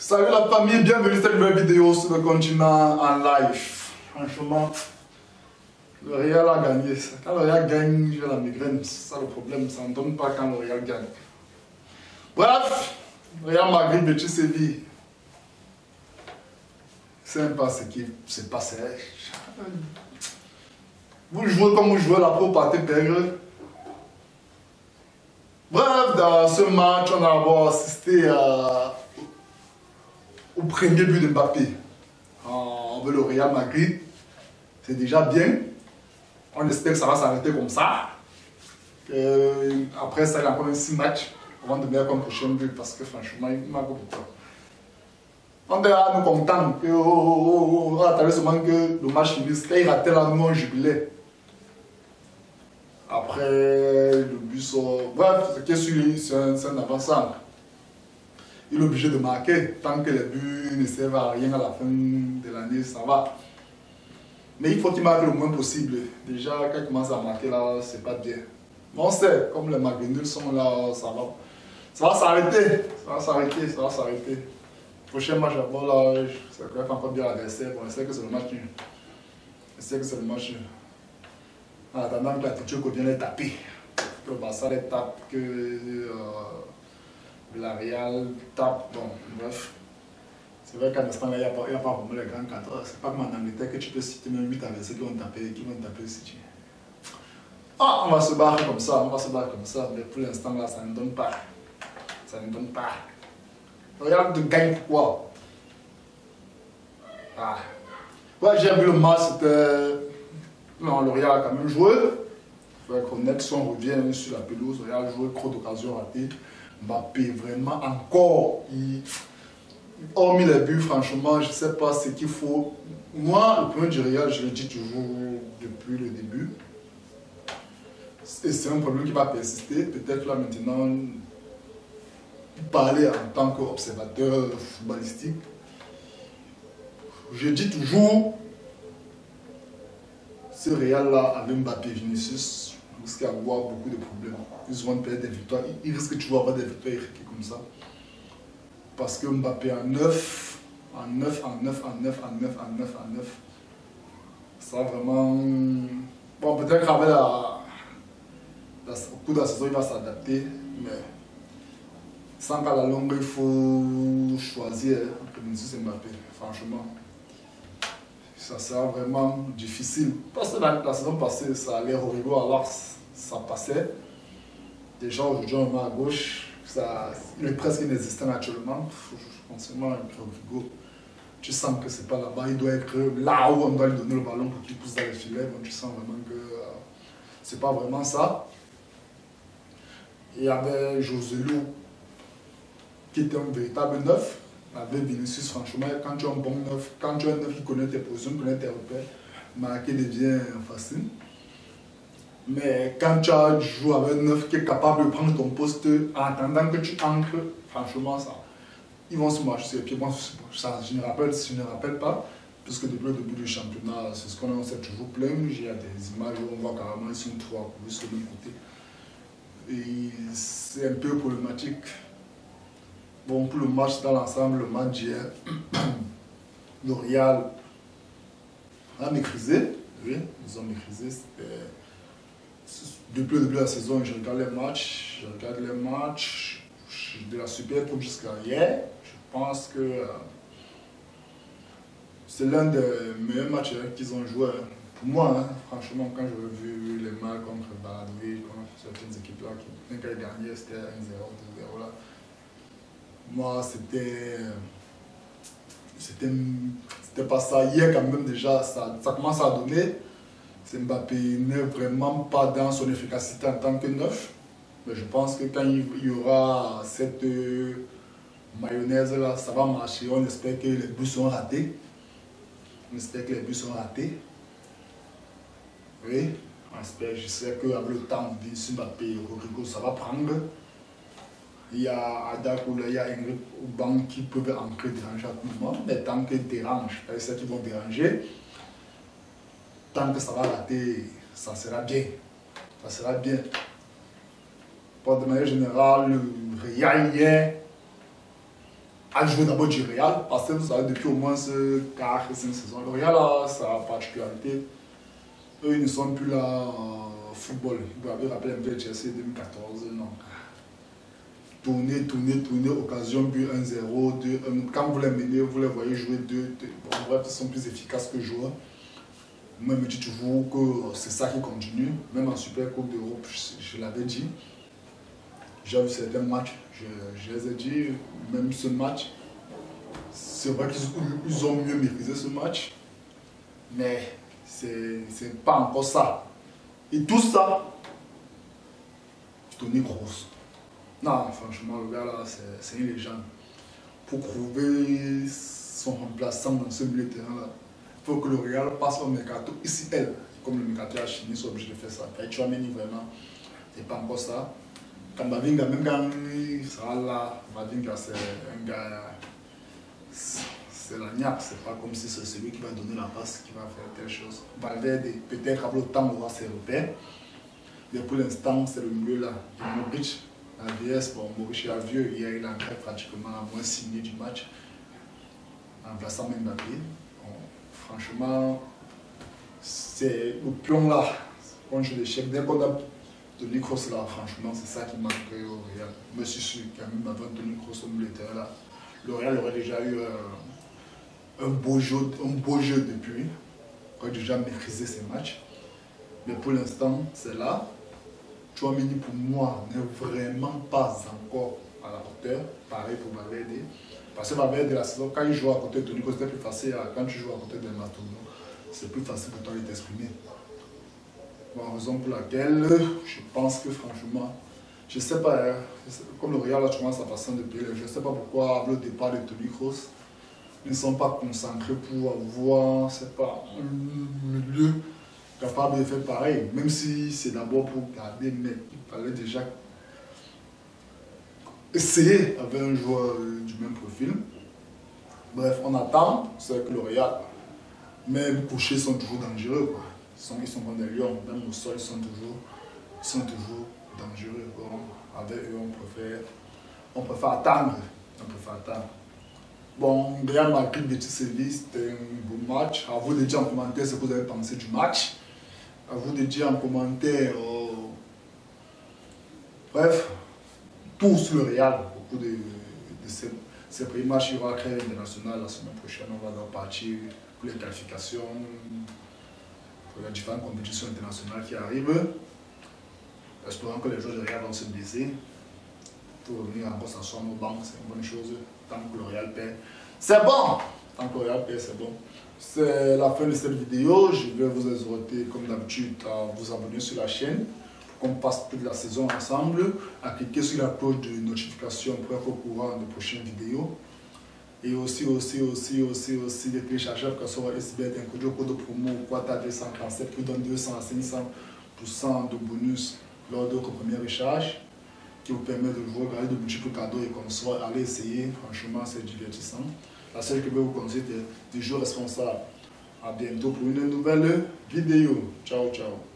Salut la famille, bienvenue sur cette nouvelle vidéo sur le continent en live. Franchement, le Real a gagné. Quand le Real gagne, j'ai la migraine. C'est ça le problème, ça ne donne pas quand le Real gagne. Bref, Real Madrid, Betis Séville. C'est pas ce qui s'est passé. Vous jouez comme vous jouez la peau partez perdre. Bref, dans ce match, on a assisté au premier but de Mbappé envers le Real Madrid. C'est déjà bien. On espère que ça va s'arrêter comme ça. Après ça, il y a encore 6 matchs avant de venir comme prochain but parce que franchement, il m'a beaucoup peur. On est là, nous contents que on attendait seulement que le match finisse. Quand il ratait là, nous on jubilait. Après, le but sort. Bref, ce qui est sûr, c'est un avant-centre. Il est obligé de marquer. Tant que les buts ne servent à rien à la fin de l'année, ça va. Mais il faut qu'il marque le moins possible. Déjà, quand il commence à marquer là, c'est pas bien. Mais on sait, comme les Magnuls sont là, ça va. Ça va s'arrêter. Ça va s'arrêter, ça va s'arrêter. Prochain match d'abord là, ça va faire encore bien l'adversaire. On sait que c'est le match nul. On sait que c'est le match nul. En attendant que la Tuchel vienne les taper. Que le Barça les tape, que la Real tape. Bon, bref. C'est vrai qu'en Espagne, il n'y a pas vraiment les grands cadres. C'est pas comme en Angleterre que tu peux citer même 8 adversaires qui vont taper si tu. Ah, on va se barrer comme ça, mais pour l'instant là, ça ne donne pas. Ça ne donne pas. Regarde de gagne pourquoi. Ah. Ouais, j'ai vu le match, c'était. Non, le Real a quand même joué. Il faut être honnête, si on revient sur la pelouse, le Real a joué, trop d'occasions ratées. Mbappé, vraiment, encore, hormis les buts, franchement, je ne sais pas ce qu'il faut. Moi, le premier du Real, je le dis toujours depuis le début. Et c'est un problème qui va persister. Peut-être là maintenant, parler en tant qu'observateur footballistique. Je dis toujours, ce Real-là, avec Mbappé et Vinicius, risque d'avoir beaucoup de problèmes. Ils vont perdre des victoires. Ils risquent toujours d'avoir des victoires écrites comme ça. Parce que Mbappé en 9, ça vraiment. Bon, peut-être qu'avec au cours de la saison, il va s'adapter, mais sans qu'à la longue, il faut choisir entre Vinicius et Mbappé, franchement. Ça sera vraiment difficile. Parce que la saison passée, ça allait au Rigo, alors ça passait. Déjà aujourd'hui, on met à gauche, il est presque inexistant actuellement. Franchement, Rigo, tu sens que c'est pas là-bas, il doit être là où on doit lui donner le ballon pour qu'il pousse dans les filets. Donc tu sens vraiment que c'est pas vraiment ça. Il y avait Joselu qui était un véritable neuf. Avec Vinicius, franchement, quand tu as un bon neuf, quand tu as un neuf qui connaît tes positions, connaît tes repères, marquer devient facile. Mais quand tu joues avec un neuf qui est capable de prendre ton poste en attendant que tu entres, franchement, ça, ils vont se marcher sur les pieds. Bon, ça, je ne rappelle pas, puisque depuis le début du championnat, c'est ce qu'on s'est toujours plaint. Il y a des images où on voit carrément ils sont 3 sur le même côté. Et c'est un peu problématique. Bon, pour le match dans l'ensemble, le match d'hier, le Real a maîtrisé. Oui, ils ont maîtrisé. Depuis le début de la saison, je regarde les matchs de la Super Coupe jusqu'à hier. Je pense que c'est l'un des meilleurs matchs qu'ils ont joué. Pour moi, hein, franchement, quand j'ai vu les matchs contre Baladouille, contre certaines équipes là qui ont gagné, c'était 1-0, 2-0 là. Moi, c'était pas ça. Hier, quand même, déjà, ça commence à donner. Mbappé n'est vraiment pas dans son efficacité en tant que neuf. Mais je pense que quand il y aura cette mayonnaise-là, ça va marcher. On espère que les buts sont ratés. On espère que les buts sont ratés. Oui, on espère. Je sais qu'avec le temps, Vinicius, Mbappé, Rodrigo, ça va prendre. Il y a Adak ou il y a Ingrid ou Bank qui peuvent entrer déranger à tout moment, mais tant qu'ils dérangent, ceux qui vont déranger, tant que ça va rater, ça sera bien. Ça sera bien. De manière générale, le Real hier, à jouer d'abord du Real, parce que vous savez, depuis au moins 4 et 5 saisons, le Real a sa particularité. Eux, ils ne sont plus là en football. Vous avez rappelé un peu Chelsea 2014, non. Tourner, occasion, but 1-0, 2-1. Quand vous les menez, vous les voyez jouer 2. Bon, bref, ils sont plus efficaces que joueurs. Moi, je me dis toujours que c'est ça qui continue. Même en Super Coupe d'Europe, je l'avais dit. J'ai vu certains matchs, je les ai dit, même ce match, c'est vrai qu'ils ont mieux maîtrisé ce match, mais c'est pas encore ça. Et tout ça, Toni Kroos. Non, franchement, le gars là, c'est une légende. Pour trouver son remplaçant dans ce milieu de terrain là, il faut que le Real passe au mercato. Ici, comme le mercato a chimique, ils sont obligés de faire ça. Et Tchouaméni, vraiment, c'est pas encore ça. Kamavinga, même quand il sera là, Kamavinga c'est un gars, c'est la niaque, c'est pas comme si c'est celui qui va donner la passe, qui va faire telle chose. Valverde, peut-être qu'avec le temps on aura ses repères, mais pour l'instant c'est le milieu là. Et Modric, la vieillesse, bon, Modric est vieux, hier il a encore pratiquement à moins 6 minutes du match, en plaçant même Mbappé. Bon, franchement, c'est le pion là, quand je l'échec, dès qu'on a Toni Kroos là, franchement, c'est ça qui manque au Real. Je suis sûr quand même avant Toni Kroos au milieu de terrain là, le Real aurait déjà eu un beau jeu depuis. Il aurait déjà maîtrisé ses matchs. Mais pour l'instant, c'est là. Tchouaméni pour moi n'est vraiment pas encore à la hauteur. Pareil pour Valverde. Parce que Valverde, la saison, quand il joue à côté de Toni Kroos, c'est plus facile. Quand tu joues à côté de Matuidi, c'est plus facile pour toi de t'exprimer. Bon, raison pour laquelle je pense que franchement, je ne sais pas, comme le Real a trouvé sa façon de payer, je ne sais pas pourquoi, le départ de Toni Kroos, ils ne sont pas concentrés pour avoir, c'est pas, un milieu capable de faire pareil, même si c'est d'abord pour garder, mais il fallait déjà essayer avec un joueur du même profil. Bref, on attend, c'est que le Real, même couchés sont toujours dangereux, quoi. Ils sont comme des lions, même au sol, ils sont toujours dangereux. Bon, avec eux, on préfère attendre. Bon, Real Madrid, Betis Séville, c'était un bon match. À vous de dire en commentaire ce que vous avez pensé du match. À vous de dire en commentaire. Bref, tout sur le Real. Beaucoup de ces premiers matchs, il y aura créé international la semaine prochaine. On va donc partir pour les qualifications. Pour les différentes compétitions internationales qui arrivent. Espérons que les joueurs de Real vont se blesser. Pour revenir encore s'asseoir nos bancs, c'est une bonne chose. Tant que le Real perd, c'est bon! Tant que le Real perd, c'est bon. C'est la fin de cette vidéo. Je vais vous exhorter, comme d'habitude, à vous abonner sur la chaîne. Pour qu'on passe toute la saison ensemble. À cliquer sur la cloche de notification pour être au courant des prochaines vidéos. Et aussi de télécharger l'application SBET, un code promo Quata 237 qui donne 200 à 500% de bonus lors de votre premier recharge, qui vous permet de vous regarder de multiples cadeaux et consoles. Allez essayer, franchement c'est divertissant. La seule que je vais vous conseiller est du jeu responsable. A bientôt pour une nouvelle vidéo. Ciao, ciao.